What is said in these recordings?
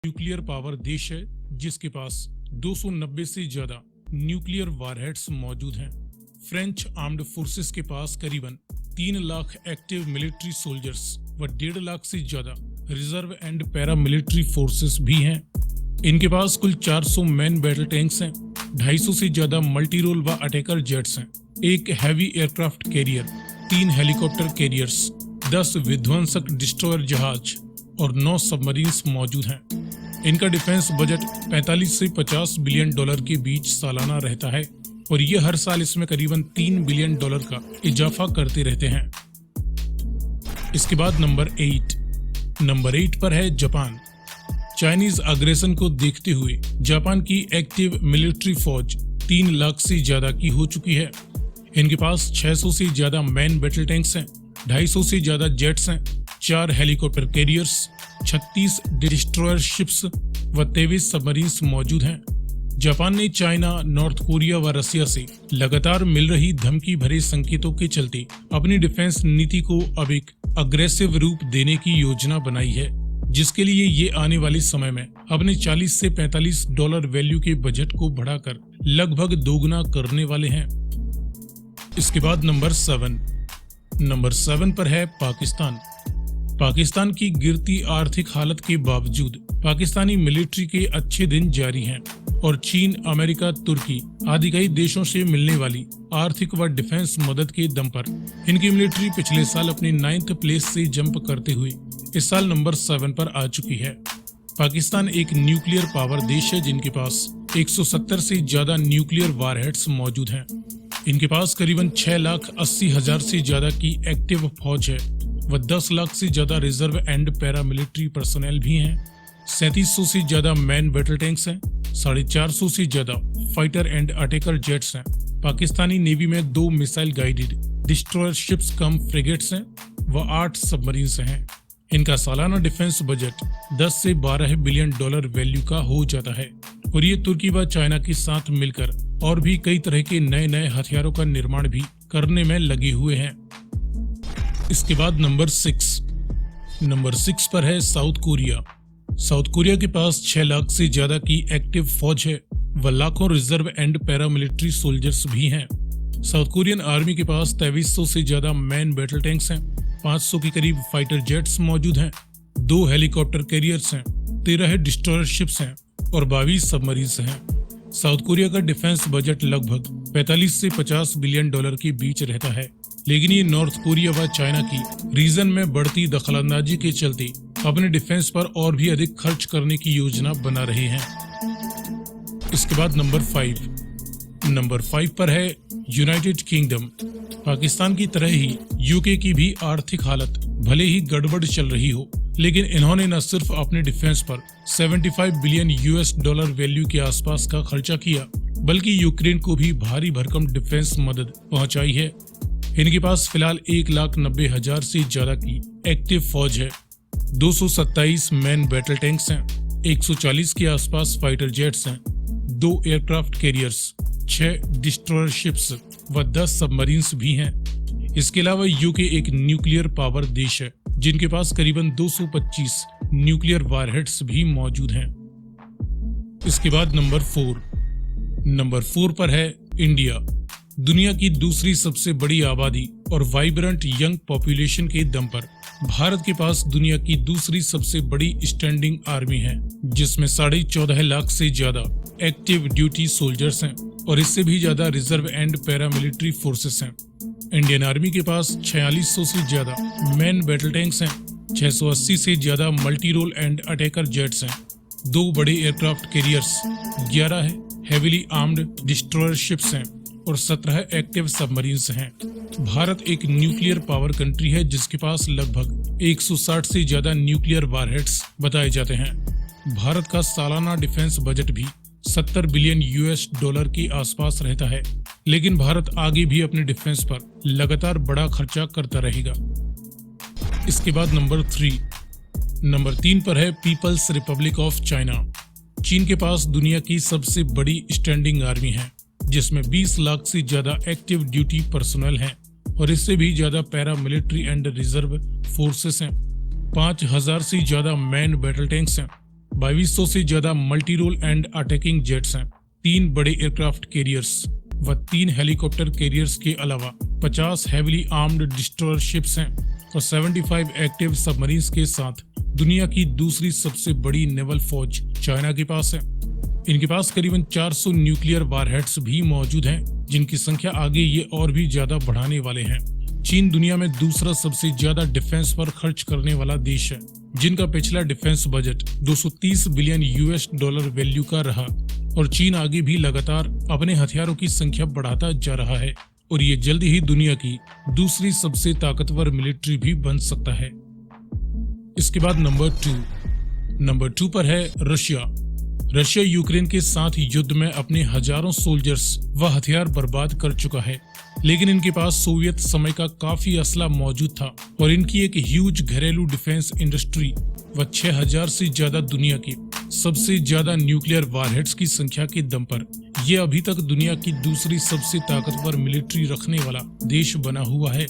Nuclear power देश है जिसके पास 290 से ज्यादा न्यूक्लियर वारहेड्स मौजूद हैं। फ्रेंच आर्म्ड फोर्सेस के पास करीबन 3 लाख एक्टिव मिलिट्री सोल्जर्स व 1.5 लाख से ज्यादा reserve and para military forces भी हैं। इनके पास कुल 400 मैन बैटल टैंक्स हैं, 250 से ज्यादा मल्टी रोल व अटैकर जेट्स हैं, एक heavy aircraft carrier, 3 helicopter carriers, 10 विध्वंसक डिस्ट्रॉयर जहाज और 9 सबमरीन्स मौजूद हैं। इनका डिफेंस बजट 45 से 50 बिलियन डॉलर के बीच सालाना रहता है और ये हर साल इसमें करीबन 3 बिलियन डॉलर का इजाफा करते रहते हैं। इसके बाद नंबर 8 पर है जापान। चाइनीज अग्रेशन को देखते हुए जापान की एक्टिव मिलिट्री फौज 3 लाख से ज्यादा की हो चुकी है। इनके पास 600 से ज्यादा मैन बैटल टैंक्स हैं, 250 से ज्यादा जेट्स हैं, 4 हेलीकॉप्टर कैरियर्स, 36 डिस्ट्रॉयर शिप्स व 23 सबमरीन्स मौजूद हैं। जापान ने चाइना, नॉर्थ कोरिया व रसिया से लगातार मिल रही धमकी भरे संकेतों के चलते अपनी डिफेंस नीति को अब एक अग्रेसिव रूप देने की योजना बनाई है, जिसके लिए ये आने वाले समय में अपने 40 से 45 डॉलर वैल्यू के बजट को बढ़ाकर लगभग दोगुना करने वाले हैं। इसके बाद नंबर 7 पर है पाकिस्तान। पाकिस्तान की गिरती आर्थिक हालत के बावजूद पाकिस्तानी मिलिट्री के अच्छे दिन जारी हैं और चीन, अमेरिका, तुर्की आदि कई देशों से मिलने वाली आर्थिक व डिफेंस मदद के दम पर इनकी मिलिट्री पिछले साल अपनी 9th प्लेस से जंप करते हुए इस साल नंबर 7 पर आ चुकी है। पाकिस्तान एक न्यूक्लियर पावर देश है जिनके पास 170 से ज्यादा न्यूक्लियर वारहेड्स मौजूद हैं। इनके पास करीबन 6,80,000 से ज्यादा की एक्टिव फौज है व 10 लाख से ज्यादा reserve and para military personnel भी हैं। 3700 से ज्यादा मैन बैटल टैंक्स हैं, 450 से ज्यादा फाइटर एंड अटैकर जेट्स हैं। पाकिस्तानी नेवी में 2 मिसाइल गाइडेड डिस्ट्रॉयर शिप्स कम फ्रिगेट्स हैं व 8 सबमरीन्स हैं। इनका सालाना डिफेंस बजट 10 से 12 बिलियन डॉलर वैल्यू का हो जाता है और ये तुर्की व चाइना के साथ मिलकर और भी कई तरह के नए हथियारों का निर्माण भी करने में लगे हुए हैं। इसके बाद नंबर 6 पर है साउथ कोरिया। साउथ कोरिया के पास 6 लाख से ज्यादा की एक्टिव फौज है व लाखों रिजर्व एंड पैरामिलिट्री सोल्जर्स भी हैं। साउथ कोरियन आर्मी के पास 2300 से ज्यादा मैन बैटल टैंक्स हैं, 500 के करीब फाइटर जेट्स मौजूद हैं, 2 हेलीकॉप्टर कैरियर्स हैं, 13 डिस्ट्रॉयर शिप्स हैं और 22 सबमरीन्स हैं। साउथ कोरिया का डिफेंस बजट लगभग 45 से 50 बिलियन डॉलर के बीच रहता है, लेकिन ये नॉर्थ कोरिया व चाइना की रीजन में बढ़ती दखलंदाजी के चलते अपने डिफेंस पर और भी अधिक खर्च करने की योजना बना रहे हैं। इसके बाद नंबर 5 पर है यूनाइटेड किंगडम। पाकिस्तान की तरह ही यूके की भी आर्थिक हालत भले ही गड़बड़ चल रही हो, लेकिन इन्होंने न सिर्फ अपने डिफेंस पर 75 बिलियन यूएस डॉलर वैल्यू के आसपास का खर्चा किया, बल्कि यूक्रेन को भी भारी भरकम डिफेंस मदद पहुंचाई है। इनके पास फिलहाल 1,90,000 से ज्यादा की एक्टिव फौज है, 227 मैन बैटल टैंक्स हैं, 140 के आसपास फाइटर जेट्स हैं, 2 एयरक्राफ्ट कैरियर्स, 6 डिस्ट्रॉयर शिप्स व 10 सबमरीन्स भी हैं। इसके अलावा यूके एक न्यूक्लियर पावर देश है जिनके पास करीबन 225 न्यूक्लियर वारहेड्स भी मौजूद हैं। इसके बाद नंबर 4 पर है इंडिया। दुनिया की दूसरी सबसे बड़ी आबादी और वाइब्रेंट यंग पॉपुलेशन के दम पर भारत के पास दुनिया की दूसरी सबसे बड़ी स्टैंडिंग आर्मी है, जिसमें 14.5 लाख से ज्यादा एक्टिव ड्यूटी सोल्जर्स हैं और इससे भी ज्यादा रिजर्व एंड पैरामिलिट्री फोर्सेस हैं। इंडियन आर्मी के पास 4600 से ज्यादा मैन बैटल टैंक्स हैं, 680 से ज्यादा multi role and attacker jets हैं, 2 बड़े aircraft carriers, 11 heavily armed destroyer ships हैं और 17 एक्टिव सबमरीन्स हैं। भारत एक न्यूक्लियर पावर कंट्री है जिसके पास लगभग 160 से ज्यादा न्यूक्लियर वारहेड्स बताए जाते हैं। भारत का सालाना डिफेंस बजट भी 70 बिलियन यूएस डॉलर के आसपास रहता है, लेकिन भारत आगे भी अपने डिफेंस पर लगातार बड़ा खर्चा करता रहेगा। इसके बाद नंबर 3 पर है पीपल्स रिपब्लिक ऑफ चाइना। चीन के पास दुनिया की सबसे बड़ी स्टैंडिंग आर्मी है, जिसमें 20 लाख से ज्यादा एक्टिव ड्यूटी पर्सनल हैं और इससे भी ज्यादा para military and reserve forces हैं। 5,000 से ज्यादा मैन बैटल टैंक्स हैं, 2200 से ज्यादा multi role and attacking jets हैं, 3 बड़े एयरक्राफ्ट कैरियर्स व 3 हेलीकॉप्टर कैरियर्स के अलावा 50 हेविली आर्म्ड डिस्ट्रॉयर शिप्स हैं और 75 एक्टिव सबमरीन्स के साथ दुनिया की दूसरी सबसे बड़ी नेवल फौज चाइना के पास है। इनके पास करीबन 400 न्यूक्लियर वारहेड्स भी मौजूद हैं, जिनकी संख्या आगे ये और भी ज्यादा बढ़ाने वाले हैं। चीन दुनिया में दूसरा सबसे ज्यादा डिफेंस पर खर्च करने वाला देश है, जिनका पिछला defence budget 230 billion US dollar value का रहा और चीन आगे भी लगातार अपने हथियारों की संख्या बढ़ाता जा रहा है और ये जल्दी ही दुनिया की दूसरी सबसे ताकतवर मिलिट्री भी बन सकता है। इसके बाद नंबर 2 पर है रशिया। रशिया यूक्रेन के साथ युद्ध में अपने हजारों सोल्जर्स व हथियार बर्बाद कर चुका है, लेकिन इनके पास सोवियत समय का काफी असला मौजूद था और इनकी एक ह्यूज घरेलू डिफेंस इंडस्ट्री व 6000 से ज्यादा दुनिया की सबसे ज्यादा न्यूक्लियर वारहेड्स की संख्या के दम पर यह अभी तक दुनिया की दूसरी सबसे ताकतवर मिलिट्री रखने वाला देश बना हुआ है।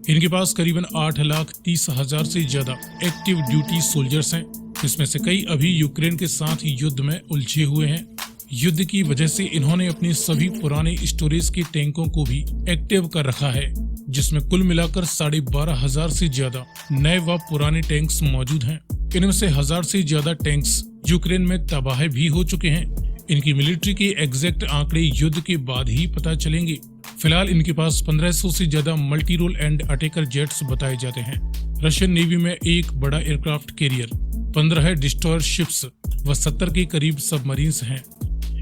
इनके पास करीबन 8,30,000 से ज्यादा एक्टिव ड्यूटी सोल्जर्स हैं, इसमें से कई अभी यूक्रेन के साथ युद्ध में उलझे हुए हैं। युद्ध की वजह से इन्होंने अपने सभी पुराने स्टोरेज के टैंकों को भी एक्टिव कर रखा है, जिसमें कुल मिलाकर 12,500 से ज्यादा नए व पुराने टैंक्स मौजूद हैं। इनमें से 1000 से ज्यादा टैंक्स यूक्रेन में तबाह भी हो चुके हैं। इनकी मिलिट्री के एग्जैक्ट आंकड़े युद्ध के बाद ही पता चलेंगे। फिलहाल इनके पास 1500 से ज्यादा multi role and attacker jets बताए जाते हैं। रशियन नेवी में एक बड़ा एयरक्राफ्ट कैरियर, 15 डिस्ट्रॉयर शिप्स व 70 के करीब सबमरीन्स हैं।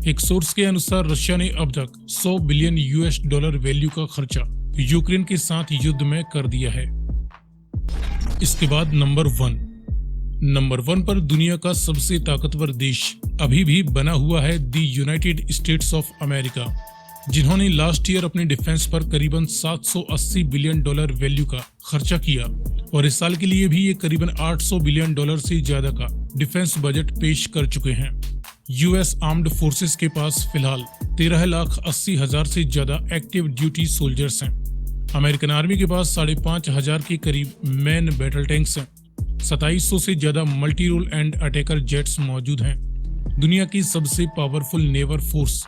एक सोर्स के अनुसार रशिया ने अब तक 100 बिलियन यूएस डॉलर वैल्यू का खर्चा यूक्रेन के साथ युद्ध में कर दिया है। इसके बाद नंबर 1 पर दुनिया का सबसे ताकतवर देश अभी भी बना हुआ है the United states of America, जिन्होंने लास्ट ईयर अपने डिफेंस पर करीबन 780 बिलियन डॉलर वैल्यू का खर्चा किया और इस साल के लिए भी ये करीबन 800 बिलियन डॉलर से ज्यादा का डिफेंस बजट पेश कर चुके हैं। यूएस आर्म्ड फोर्सेस के पास फिलहाल 13,80,000 से ज्यादा एक्टिव ड्यूटी सोल्जर्स हैं। अमेरिकन आर्मी के पास 5,500 के करीब मैन बैटल टैंक्स हैं। 2700 से ज्यादा multi role and attacker jets मौजूद हैं। दुनिया की सबसे पावरफुल नेवल फोर्स